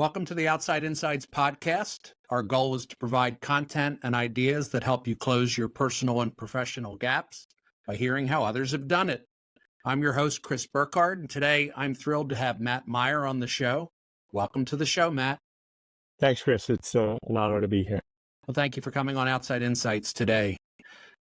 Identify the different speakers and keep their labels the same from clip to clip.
Speaker 1: Welcome to the Outside Insights podcast. Our goal is to provide content and ideas that help you close your personal and professional gaps by hearing how others have done it. I'm your host, Chris Burkhardt, and today I'm thrilled to have Matt Meyer on the show. Welcome to the show, Matt.
Speaker 2: Thanks, Chris. It's an honor to be here.
Speaker 1: Well, thank you for coming on Outside Insights today.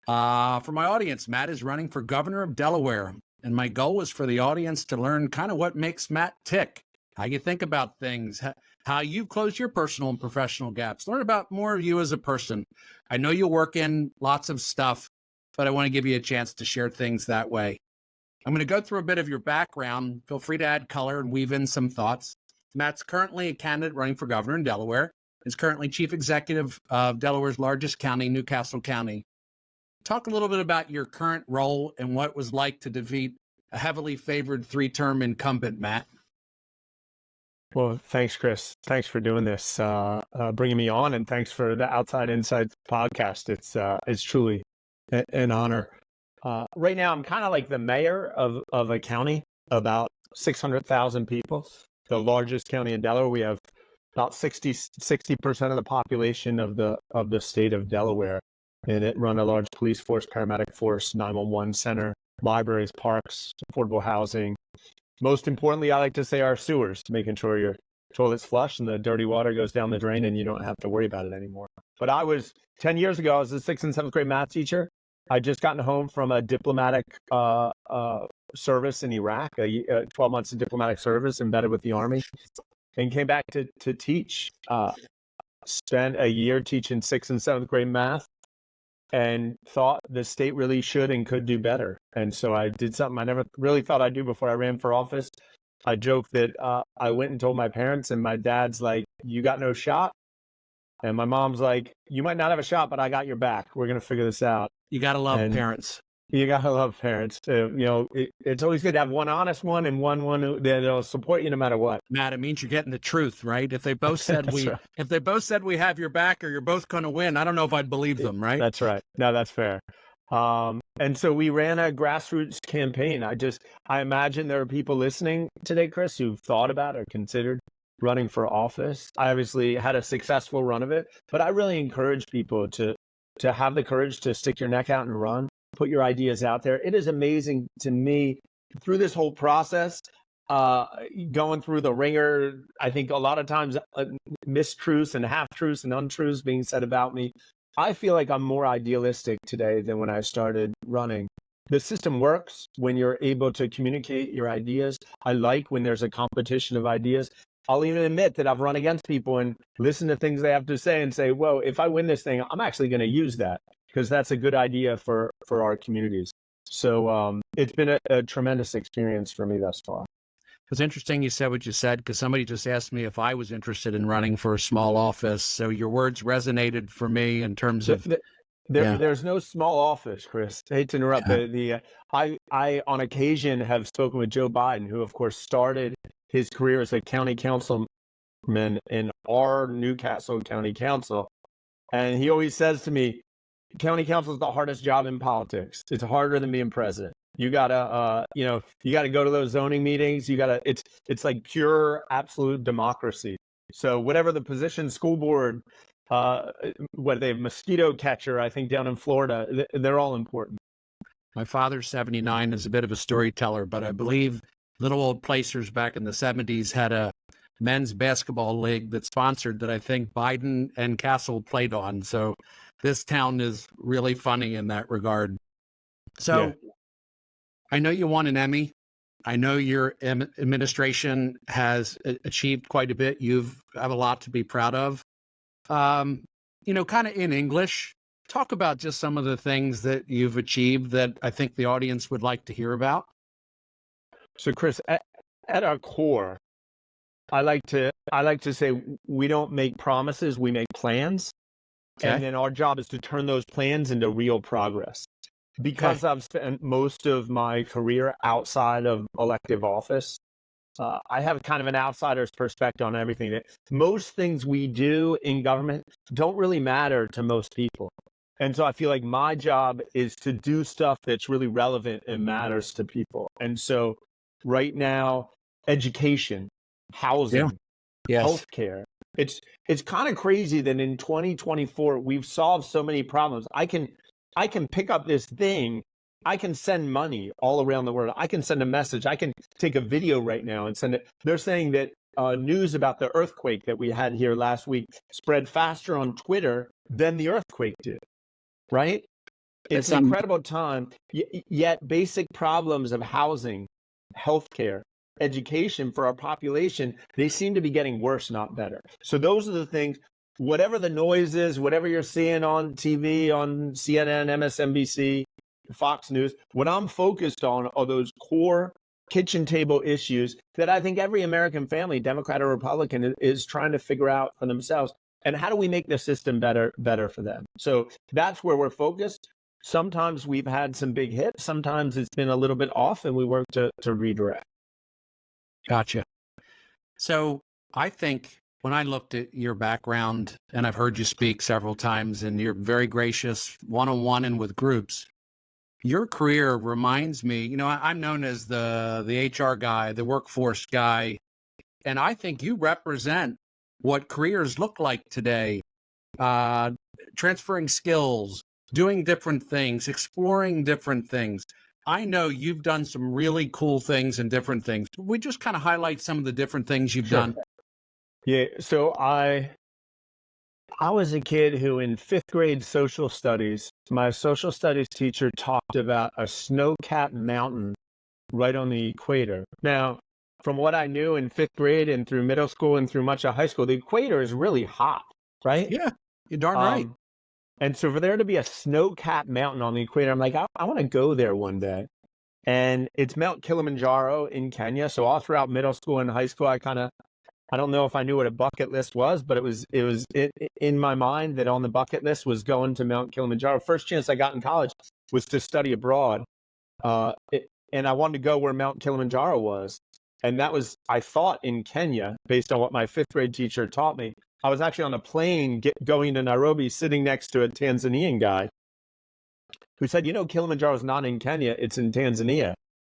Speaker 1: For my audience, Matt is running for governor of Delaware, and my goal is for the audience to learn kind of what makes Matt tick, how you think about things, how you close your personal and professional gaps, learn about more of you as a person. I know you'll work in lots of stuff, but I want to give you a chance to share things that way. I'm going to go through a bit of your background. Feel free to add color and weave in some thoughts. Matt's currently a candidate running for governor in Delaware. Is currently chief executive of Delaware's largest county, Newcastle County. Talk a little bit about your current role and what it was like to defeat a heavily favored three-term incumbent, Matt.
Speaker 2: Well, thanks, Chris. Thanks for doing this, bringing me on, and thanks for the Outside Insights podcast. It's truly an honor. Right now, I'm kind of like the mayor of a county, about 600,000 people, the largest county in Delaware. We have about 60% of the population of the state of Delaware, and it run a large police force, paramedic force, 911 center, libraries, parks, affordable housing. Most importantly, I like to say our sewers, making sure your toilet's flush and the dirty water goes down the drain and you don't have to worry about it anymore. But 10 years ago, I was a 6th and 7th grade math teacher. I'd just gotten home from a diplomatic service in Iraq, 12 months of diplomatic service embedded with the Army, and came back to teach. Spent a year teaching 6th and 7th grade math, and thought the state really should and could do better. And so I did something I never really thought I'd do before I ran for office. I joked that I went and told my parents, and my dad's like, "You got no shot?" And my mom's like, "You might not have a shot, but I got your back. We're going to figure this out."
Speaker 1: You got to love parents.
Speaker 2: You got to love parents. It's always good to have one honest one and one that'll support you no matter what.
Speaker 1: Matt, it means you're getting the truth, right? If they both said if they both said we have your back or you're both going to win, I don't know if I'd believe them, right?
Speaker 2: That's right. No, that's fair. And so we ran a grassroots campaign. I imagine there are people listening today, Chris, who've thought about or considered running for office. I obviously had a successful run of it, but I really encourage people to have the courage to stick your neck out and run. Put your ideas out there. It is amazing to me through this whole process, going through the ringer. I think a lot of times mistruths and half-truths and untruths being said about me. I feel like I'm more idealistic today than when I started running. The system works when you're able to communicate your ideas. I like when there's a competition of ideas. I'll even admit that I've run against people and listened to things they have to say and say, whoa, if I win this thing, I'm actually going to use that, because that's a good idea for our communities. So it's been a tremendous experience for me thus far.
Speaker 1: It's interesting you said what you said, because somebody just asked me if I was interested in running for a small office. So your words resonated for me in terms of...
Speaker 2: There's no small office, Chris. I hate to interrupt. Yeah. I on occasion have spoken with Joe Biden, who of course started his career as a county councilman in our Newcastle County Council. And he always says to me, county council is the hardest job in politics. It's harder than being president. You gotta, you gotta go to those zoning meetings. It's like pure, absolute democracy. So whatever the position, school board, what they have, mosquito catcher, I think down in Florida, they're all important.
Speaker 1: My father's 79, is a bit of a storyteller, but I believe Little Old Placers back in the 70s had a men's basketball league that sponsored that I think Biden and Castle played on. So this town is really funny in that regard. So yeah. I know you won an Emmy. I know your administration has achieved quite a bit. You have a lot to be proud of. Kind of in English, talk about just some of the things that you've achieved that I think the audience would like to hear about.
Speaker 2: So Chris, at our core, I like to say we don't make promises, we make plans. Okay. And then our job is to turn those plans into real progress. Because I've spent most of my career outside of elective office, I have kind of an outsider's perspective on everything. That most things we do in government don't really matter to most people. And so I feel like my job is to do stuff that's really relevant and matters to people. And so right now, education, housing,
Speaker 1: Yes.
Speaker 2: healthcare. It's kind of crazy that in 2024 we've solved so many problems. I can pick up this thing. I can send money all around the world. I can send a message. I can take a video right now and send it. They're saying that news about the earthquake that we had here last week spread faster on Twitter than the earthquake did. Right? It's an incredible time. Yet basic problems of housing, healthcare, education for our population, they seem to be getting worse, not better. So those are the things, whatever the noise is, whatever you're seeing on TV, on CNN, MSNBC, Fox News, what I'm focused on are those core kitchen table issues that I think every American family, Democrat or Republican, is trying to figure out for themselves. And how do we make the system better for them? So that's where we're focused. Sometimes we've had some big hits. Sometimes it's been a little bit off, and we work to redirect.
Speaker 1: Gotcha. So I think when I looked at your background, and I've heard you speak several times, and you're very gracious one-on-one and with groups, your career reminds me, I'm known as the HR guy, the workforce guy, and I think you represent what careers look like today, transferring skills, doing different things, exploring different things. I know you've done some really cool things and different things. We just kind of highlight some of the different things you've done.
Speaker 2: Yeah. So I was a kid who in 5th grade social studies, my social studies teacher talked about a snow-capped mountain right on the equator. Now, from what I knew in 5th grade and through middle school and through much of high school, the equator is really hot, right?
Speaker 1: Yeah, you're darn right.
Speaker 2: And so for there to be a snow-capped mountain on the equator, I'm like, I want to go there one day. And it's Mount Kilimanjaro in Kenya. So all throughout middle school and high school, I don't know if I knew what a bucket list was, but it was in my mind that on the bucket list was going to Mount Kilimanjaro. First chance I got in college was to study abroad. And I wanted to go where Mount Kilimanjaro was. And that was, I thought, in Kenya, based on what my 5th grade teacher taught me. I was actually on a plane going to Nairobi, sitting next to a Tanzanian guy who said, Kilimanjaro is not in Kenya, it's in Tanzania.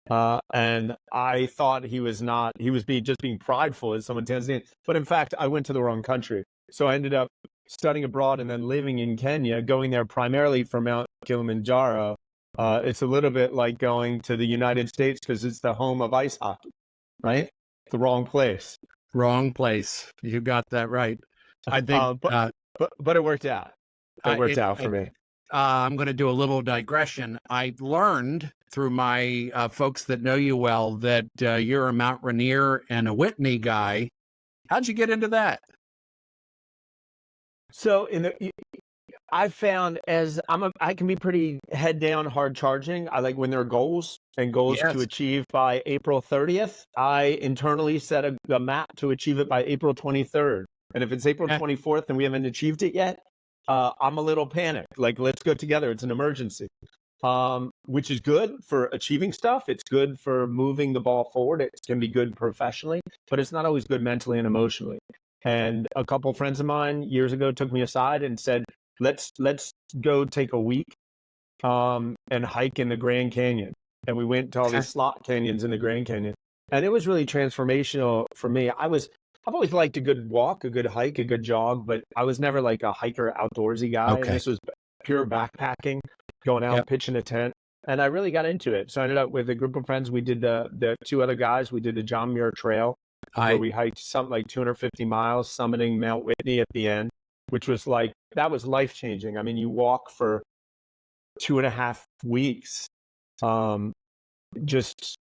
Speaker 2: And I thought he was just being prideful as someone Tanzanian. But in fact, I went to the wrong country. So I ended up studying abroad and then living in Kenya, going there primarily for Mount Kilimanjaro. It's a little bit like going to the United States because it's the home of ice hockey, right? The wrong place.
Speaker 1: Wrong place. You got that right. I think,
Speaker 2: but it worked out. It worked out for me.
Speaker 1: I'm going to do a little digression. I learned through my folks that know you well that you're a Mount Rainier and a Whitney guy. How'd you get into that?
Speaker 2: So I found I can be pretty head down, hard charging. I like when there are goals to achieve by April 30th. I internally set a map to achieve it by April 23rd. And if it's April 24th and we haven't achieved it yet, I'm a little panicked. Like, let's go together. It's an emergency, which is good for achieving stuff. It's good for moving the ball forward. It can be good professionally, but it's not always good mentally and emotionally. And a couple of friends of mine years ago took me aside and said, let's go take a week and hike in the Grand Canyon. And we went to all these slot canyons in the Grand Canyon. And it was really transformational for me. I've always liked a good walk, a good hike, a good jog, but I was never like a hiker, outdoorsy guy.
Speaker 1: Okay.
Speaker 2: And this was pure backpacking, going out, pitching a tent. And I really got into it. So I ended up with a group of friends. We did the 2 other guys. We did the John Muir Trail, where we hiked something like 250 miles, summiting Mount Whitney at the end, which was that was life-changing. I mean, you walk for 2.5 weeks, just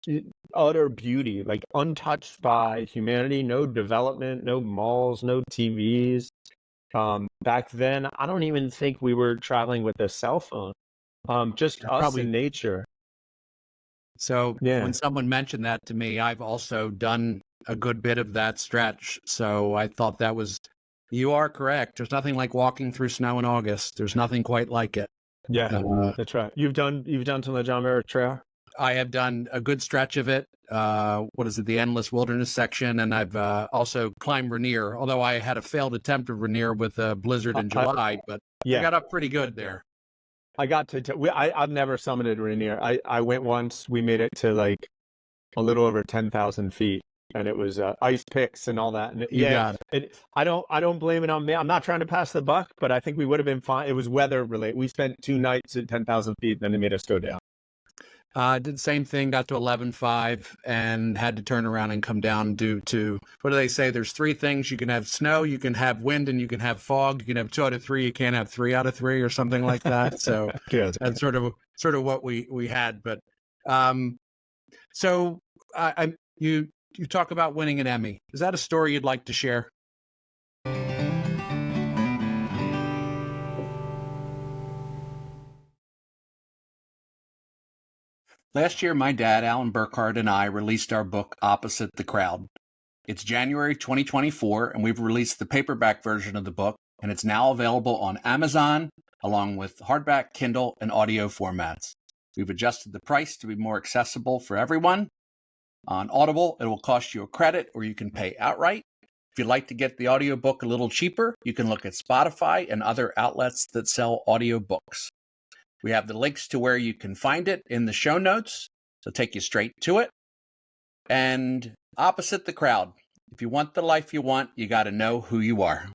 Speaker 2: utter beauty, like untouched by humanity, no development, no malls, no TVs. Back then, I don't even think we were traveling with a cell phone, just us in nature.
Speaker 1: So when someone mentioned that to me, I've also done a good bit of that stretch. So I thought you are correct. There's nothing like walking through snow in August. There's nothing quite like it.
Speaker 2: Yeah, that's right. You've done some of the John Muir Trail?
Speaker 1: I have done a good stretch of it. What is it? The Endless Wilderness section. And I've also climbed Rainier, although I had a failed attempt of Rainier with a blizzard in July, but I got up pretty good there.
Speaker 2: I got I've never summited Rainier. I went once. We made it to like a little over 10,000 feet. and it was ice picks and all that. And
Speaker 1: You got it.
Speaker 2: I don't blame it on me. I'm not trying to pass the buck, but I think we would have been fine. It was weather related. We spent 2 nights at 10,000 feet, and then they made us go down.
Speaker 1: Did the same thing, got to 11.5 and had to turn around and come down due to, what do they say? There's 3 things. You can have snow, you can have wind, and you can have fog. You can have 2 out of 3. You can't have 3 out of 3 or something like that. So that's sort of what we had. But so you talk about winning an Emmy. Is that a story you'd like to share? Last year, my dad, Alan Burkhardt, and I released our book, Opposite the Crowd. It's January 2024, and we've released the paperback version of the book, and it's now available on Amazon, along with hardback, Kindle, and audio formats. We've adjusted the price to be more accessible for everyone. On Audible, it will cost you a credit, or you can pay outright. If you'd like to get the audiobook a little cheaper, you can look at Spotify and other outlets that sell audiobooks. We have the links to where you can find it in the show notes, so take you straight to it. And Opposite the Crowd. If you want the life you want, you got to know who you are.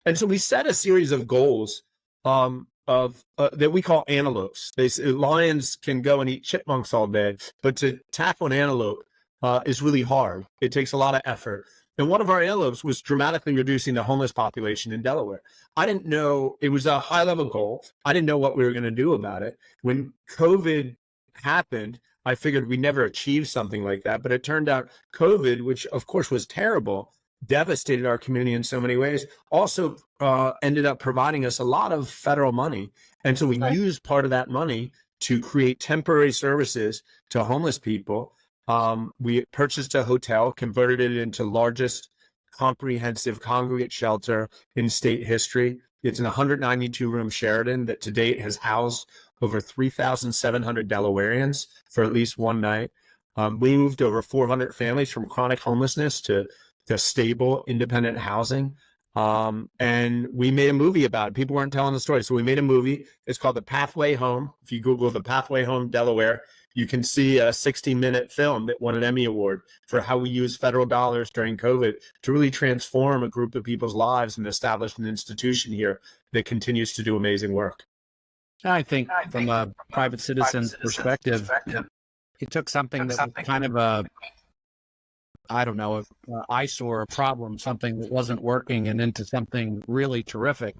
Speaker 2: And so we set a series of goals that we call antelopes. Lions can go and eat chipmunks all day, but to tackle an antelope is really hard. It takes a lot of effort. And one of our antelopes was dramatically reducing the homeless population in Delaware. I didn't know, it was a high level goal. I didn't know what we were going to do about it. When COVID happened, I figured we never achieved something like that. But it turned out COVID, which of course was terrible, devastated our community in so many ways, also ended up providing us a lot of federal money. And so we used part of that money to create temporary services to homeless people. We purchased a hotel, converted it into largest comprehensive congregate shelter in state history. It's an 192-room Sheraton that to date has housed over 3,700 Delawareans for at least one night. We moved over 400 families from chronic homelessness to stable, independent housing. And we made a movie about it. People weren't telling the story. So we made a movie. It's called The Pathway Home. If you Google The Pathway Home Delaware, you can see a 60-minute film that won an Emmy Award for how we use federal dollars during COVID to really transform a group of people's lives and establish an institution here that continues to do amazing work.
Speaker 1: I think from a private citizen's perspective, it took something that was kind of a eyesore, a problem, something that wasn't working, and into something really terrific.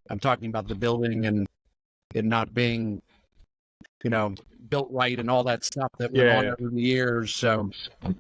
Speaker 1: I'm talking about the building and it not being, built right and all that stuff that went on over the years. So I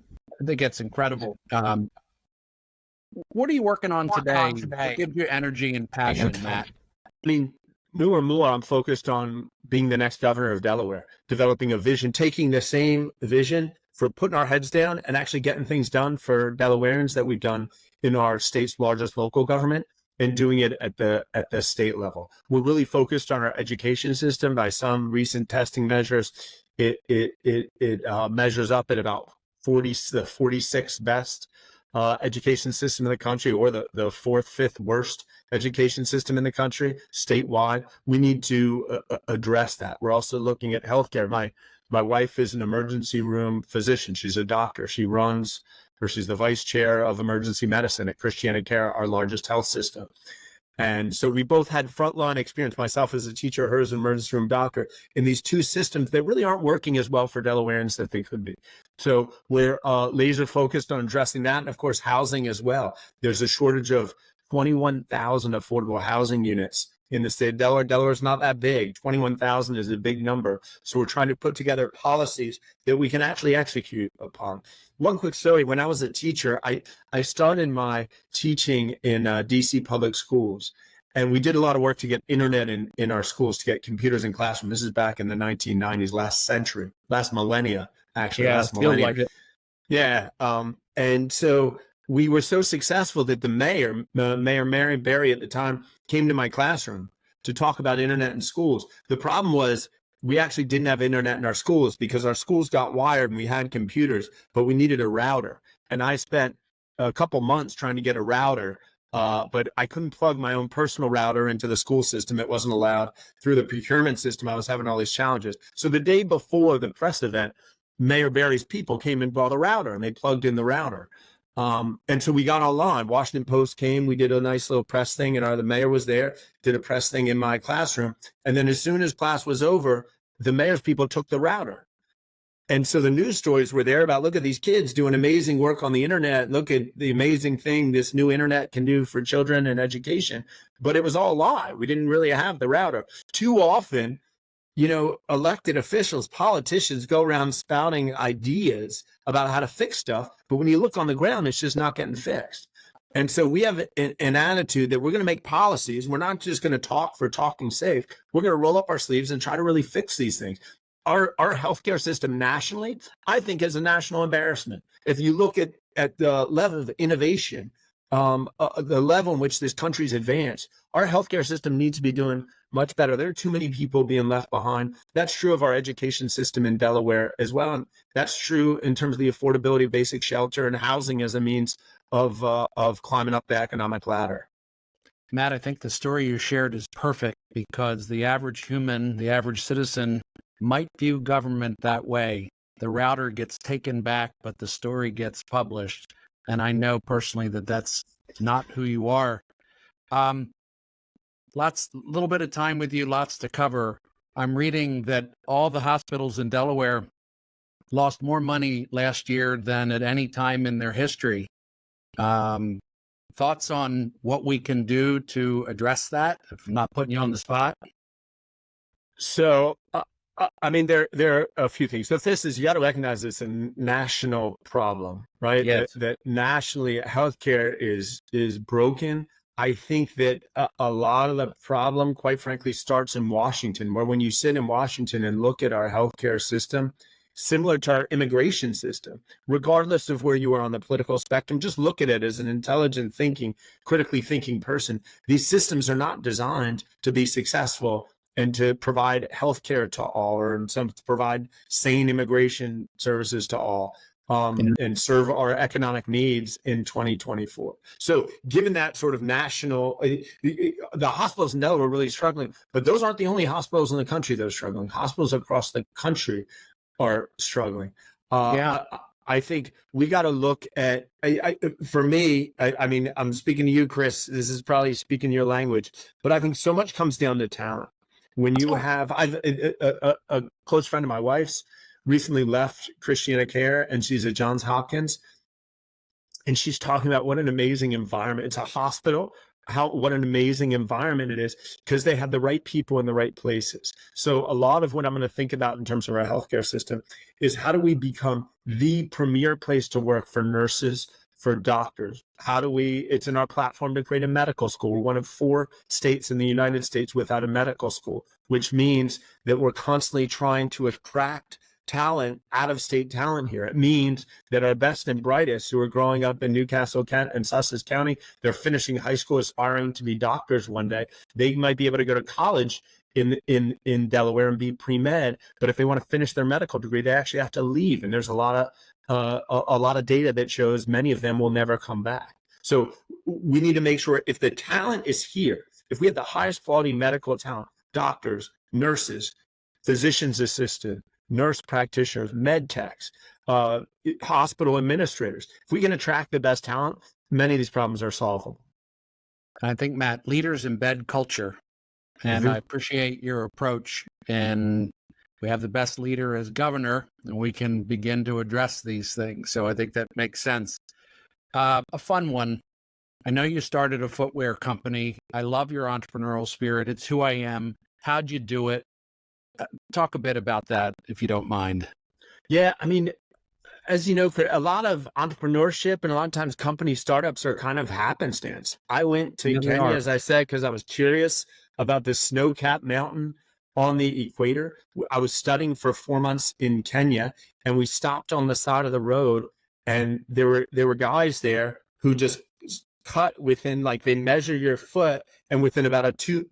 Speaker 1: think it's incredible. What are you working on today? What gives you energy and passion, Matt?
Speaker 2: I mean, more and more, I'm focused on being the next governor of Delaware, developing a vision, taking the same vision for putting our heads down and actually getting things done for Delawareans that we've done in our state's largest local government, and doing it at the state level. We're really focused on our education system. By some recent testing measures, it measures up at about the 46th best education system in the country, or the 4th, 5th worst education system in the country statewide. We need to address that. We're also looking at healthcare. My wife is an emergency room physician. She's a doctor. She's the vice chair of emergency medicine at Christiana Care, our largest health system. And so we both had frontline experience, myself as a teacher, her as an emergency room doctor, in these two systems that really aren't working as well for Delawareans that they could be. So we're laser focused on addressing that. And of course, housing as well. There's a shortage of 21,000 affordable housing units in the state of Delaware. Delaware's not that big. 21,000 is a big number. So we're trying to put together policies that we can actually execute upon. One quick story. When I was a teacher, I started my teaching in DC public schools. And we did a lot of work to get internet in our schools, to get computers in classroom. This is back in the 1990s, last millennia, actually.
Speaker 1: Yeah,
Speaker 2: last millennia.
Speaker 1: Like it.
Speaker 2: Yeah. And so we were so successful that the mayor, Mary Berry at the time, came to my classroom to talk about internet in schools. The problem was we actually didn't have internet in our schools because our schools got wired and we had computers, but we needed a router. And I spent a couple months trying to get a router but I couldn't plug my own personal router into the school system. It wasn't allowed through the procurement system. I was having all these challenges. So the day before the press event, Mayor Barry's people came and bought a router, and they plugged in the router. And so we got online. Washington Post came. We did a nice little press thing, and the mayor was there, did a press thing in my classroom. And then as soon as class was over, the mayor's people took the router. And so the news stories were there about, look at these kids doing amazing work on the internet. Look at the amazing thing this new internet can do for children and education. But it was all a lie. We didn't really have the router. Too often, elected officials, politicians go around spouting ideas about how to fix stuff. But when you look on the ground, it's just not getting fixed. And so we have an attitude that we're going to make policies. We're not just going to talk for talking's sake. We're going to roll up our sleeves and try to really fix these things. Our healthcare system nationally, I think, is a national embarrassment. If you look at the level of innovation, the level in which this country's advanced, our healthcare system needs to be doing much better. There are too many people being left behind. That's true of our education system in Delaware as well. And that's true in terms of the affordability of basic shelter and housing as a means of climbing up the economic ladder.
Speaker 1: Matt, I think the story you shared is perfect because the average human, the average citizen might view government that way. The router gets taken back, but the story gets published. And I know personally that that's not who you are. Little bit of time with you, lots to cover. I'm reading that all the hospitals in Delaware lost more money last year than at any time in their history. Thoughts on what we can do to address that, if I'm not putting you on the spot?
Speaker 2: So, there are a few things. So this is, you got to recognize it's a national problem, right?
Speaker 1: Yes.
Speaker 2: That nationally healthcare is broken. I think that a lot of the problem, quite frankly, starts in Washington, where when you sit in Washington and look at our healthcare system, similar to our immigration system, regardless of where you are on the political spectrum, just look at it as an intelligent thinking, critically thinking person. These systems are not designed to be successful and to provide healthcare to all, or to provide sane immigration services to all, and serve our economic needs in 2024. So given that sort of national, the hospitals know are really struggling, but those aren't the only hospitals in the country that are struggling. Hospitals across the country are struggling. I think we got to look at, for me, I'm speaking to you, Chris, this is probably speaking your language, but I think so much comes down to talent. When you have, a close friend of my wife's recently left Christiana Care, and she's at Johns Hopkins, and she's talking about what an amazing environment. It's a hospital, what an amazing environment it is, because they have the right people in the right places. So a lot of what I'm going to think about in terms of our healthcare system is, how do we become the premier place to work for nurses, for doctors? It's in our platform to create a medical school. We're one of 4 states in the United States without a medical school, which means that we're constantly trying to attract talent, out-of-state talent here. It means that our best and brightest, who are growing up in Newcastle, Kent, and Sussex County, they're finishing high school, aspiring to be doctors one day. They might be able to go to college in Delaware and be pre-med, but if they want to finish their medical degree, they actually have to leave. And there's a lot of data that shows many of them will never come back. So we need to make sure, if the talent is here, if we have the highest quality medical talent, doctors, nurses, physician's assistant, nurse practitioners, med techs, hospital administrators, if we can attract the best talent, many of these problems are solvable.
Speaker 1: I think, Matt, leaders embed culture, and I appreciate your approach. And we have the best leader as governor, and we can begin to address these things. So I think that makes sense. A fun one. I know you started a footwear company. I love your entrepreneurial spirit. It's who I am. How'd you do it? Talk a bit about that, if you don't mind.
Speaker 2: Yeah, as you know, for a lot of entrepreneurship and a lot of times company startups are kind of happenstance. I went to Kenya, as I said, because I was curious about this snow-capped mountain on the equator. I was studying for 4 months in Kenya, and we stopped on the side of the road, and there were guys there who just cut within, like, they measure your foot, and within about 2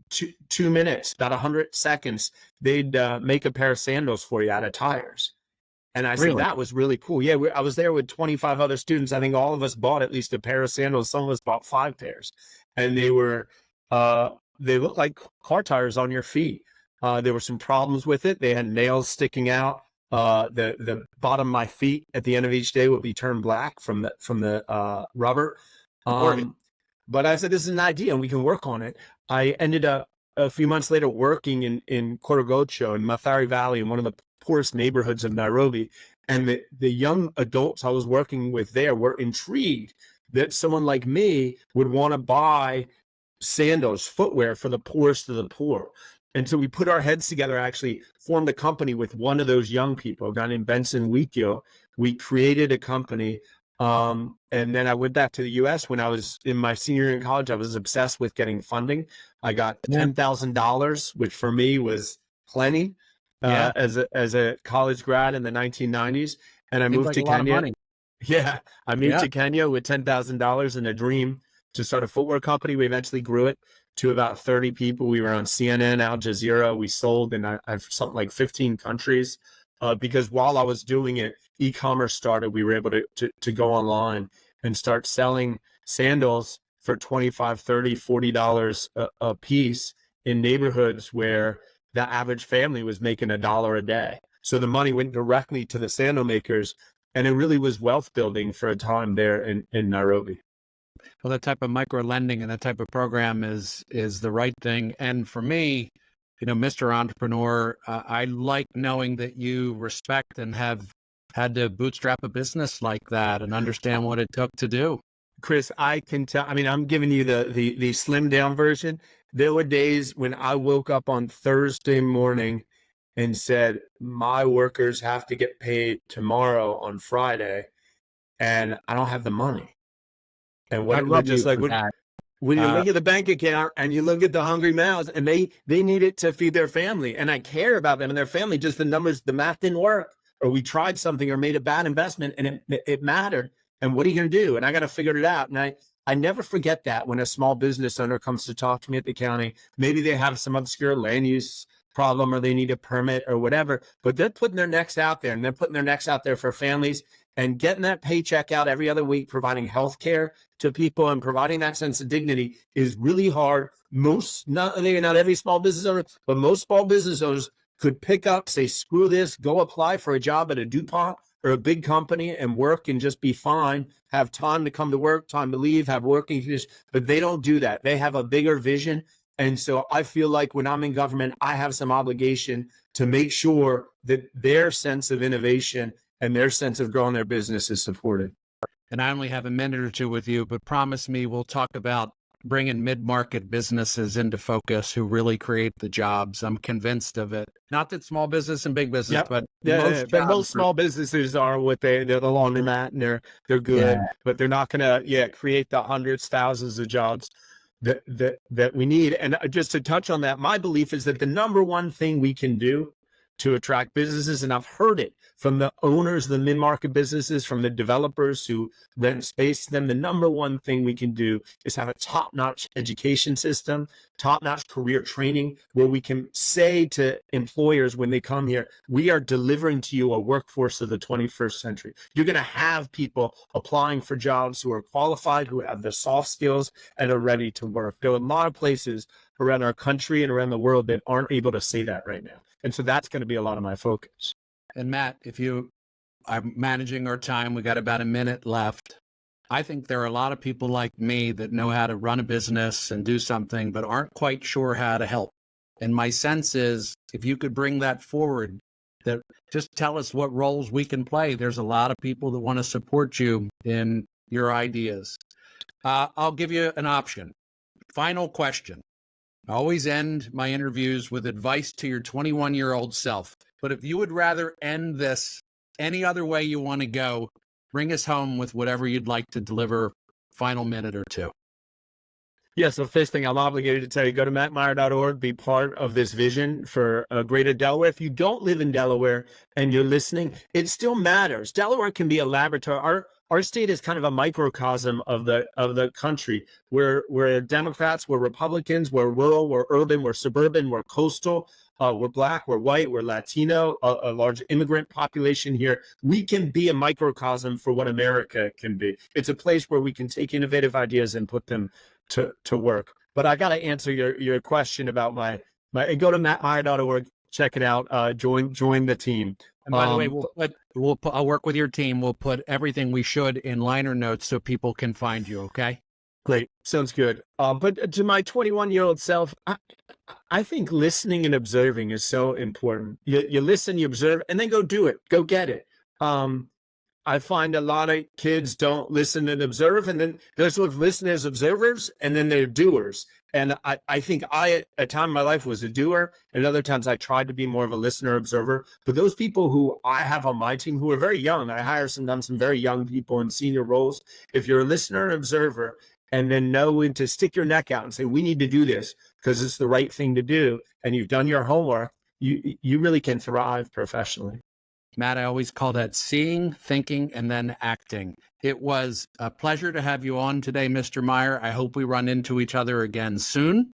Speaker 2: minutes, about 100 seconds, they'd make a pair of sandals for you out of tires. And I said,
Speaker 1: Really?
Speaker 2: that was really cool. Yeah, I was there with 25 other students. I think all of us bought at least a pair of sandals. Some of us bought 5 pairs. And they looked like car tires on your feet. There were some problems with it. They had nails sticking out. The bottom of my feet at the end of each day would be turned black from the rubber. But I said, this is an idea and we can work on it. I ended up a few months later working in Korogocho in Mathare Valley, in one of the poorest neighborhoods of Nairobi. And the young adults I was working with there were intrigued that someone like me would want to buy sandals, footwear for the poorest of the poor. And so we put our heads together, actually formed a company with one of those young people, a guy named Benson Wikio. We created a company. And then I went back to the US when I was in my senior year in college. I was obsessed with getting funding. I got $10,000, which for me was plenty as a college grad in the 1990s. And I moved to Kenya. Yeah, I moved to Kenya with $10,000 and a dream to start a footwear company. We eventually grew it to about 30 people. We were on CNN, Al Jazeera. We sold in something like 15 countries because while I was doing it, e-commerce started. We were able to go online and start selling sandals for $25, $30, $40 a piece in neighborhoods where the average family was making $1 a day. So the money went directly to the sandal makers, and it really was wealth building for a time there in Nairobi.
Speaker 1: Well, that type of micro lending and that type of program is the right thing. And for me, Mr. Entrepreneur, I like knowing that you respect and have had to bootstrap a business like that and understand what it took to do.
Speaker 2: Chris, I can tell. I mean, I'm giving you the slimmed down version. There were days when I woke up on Thursday morning and said, my workers have to get paid tomorrow on Friday, and I don't have the money. And what just like when you look at the bank account and you look at the hungry mouths, and they need it to feed their family, and I care about them and their family. Just the numbers, the math didn't work, or we tried something or made a bad investment, and it mattered. And what are you going to do? And I got to figure it out. And I never forget that when a small business owner comes to talk to me at the county, maybe they have some obscure land use problem or they need a permit or whatever, but they're putting their necks out there, and they're putting their necks out there for families and getting that paycheck out every other week, providing health care to people and providing that sense of dignity is really hard. Not every small business owner, but most small business owners could pick up, say, screw this, go apply for a job at a DuPont or a big company and work and just be fine, have time to come to work, time to leave, have working conditions, but they don't do that. They have a bigger vision. And so I feel like when I'm in government, I have some obligation to make sure that their sense of innovation and their sense of growing their business is supported.
Speaker 1: And I only have a minute or two with you, but promise me we'll talk about bringing mid-market businesses into focus who really create the jobs. I'm convinced of it. Not that small business and big business, but
Speaker 2: most small businesses are what they're the laundromat, and they're good, but they're not going to create the hundreds, thousands of jobs that we need. And just to touch on that, my belief is that the number one thing we can do to attract businesses, and I've heard it from the owners of the mid-market businesses, from the developers who rent space to them, the number one thing we can do is have a top-notch education system, top-notch career training, where we can say to employers when they come here, we are delivering to you a workforce of the 21st century. You're going to have people applying for jobs who are qualified, who have the soft skills and are ready to work. There are a lot of places around our country and around the world that aren't able to say that right now. And so that's going to be a lot of my focus.
Speaker 1: And Matt, I'm managing our time. We got about a minute left. I think there are a lot of people like me that know how to run a business and do something, but aren't quite sure how to help. And my sense is, if you could bring that forward, that just tell us what roles we can play. There's a lot of people that want to support you in your ideas. I'll give you an option. Final question. I always end my interviews with advice to your 21-year-old self. But if you would rather end this any other way you want to go, bring us home with whatever you'd like to deliver. Final minute or two.
Speaker 2: Yeah, so first thing, I'm obligated to tell you, go to mattmeyer.org, be part of this vision for greater Delaware. If you don't live in Delaware and you're listening, it still matters. Delaware can be a laboratory. our state is kind of a microcosm of the country. We're Democrats, we're Republicans, we're rural, we're urban, we're suburban, we're coastal, we're Black, we're white, we're Latino, a large immigrant population here. We can be a microcosm for what America can be. It's a place where we can take innovative ideas and put them to work. But I got to answer your question about my go to mattmeyer.org, check it out, join the team.
Speaker 1: And by the way, I'll work with your team. We'll put everything we should in liner notes so people can find you. Okay.
Speaker 2: Great. Sounds good. But to my 21-year-old self, I think listening and observing is so important. You listen, you observe, and then go do it. Go get it. I find a lot of kids don't listen and observe, and then they're sort of listen as observers, and then they're doers. And I think at a time in my life was a doer, and other times I tried to be more of a listener observer. But those people who I have on my team who are very young, I hire sometimes some very young people in senior roles. If you're a listener and observer, and then know when to stick your neck out and say, we need to do this because it's the right thing to do, and you've done your homework, you really can thrive professionally.
Speaker 1: Matt, I always call that seeing, thinking, and then acting. It was a pleasure to have you on today, Mr. Meyer. I hope we run into each other again soon.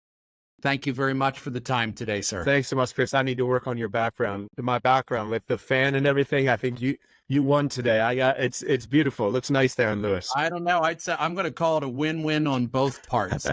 Speaker 1: Thank you very much for the time today, sir.
Speaker 2: Thanks so much, Chris. I need to work on your background, my background with the fan and everything. I think you won today. It's beautiful. It looks nice there in Lewis.
Speaker 1: I don't know. I'd say I'm going to call it a win-win on both parts.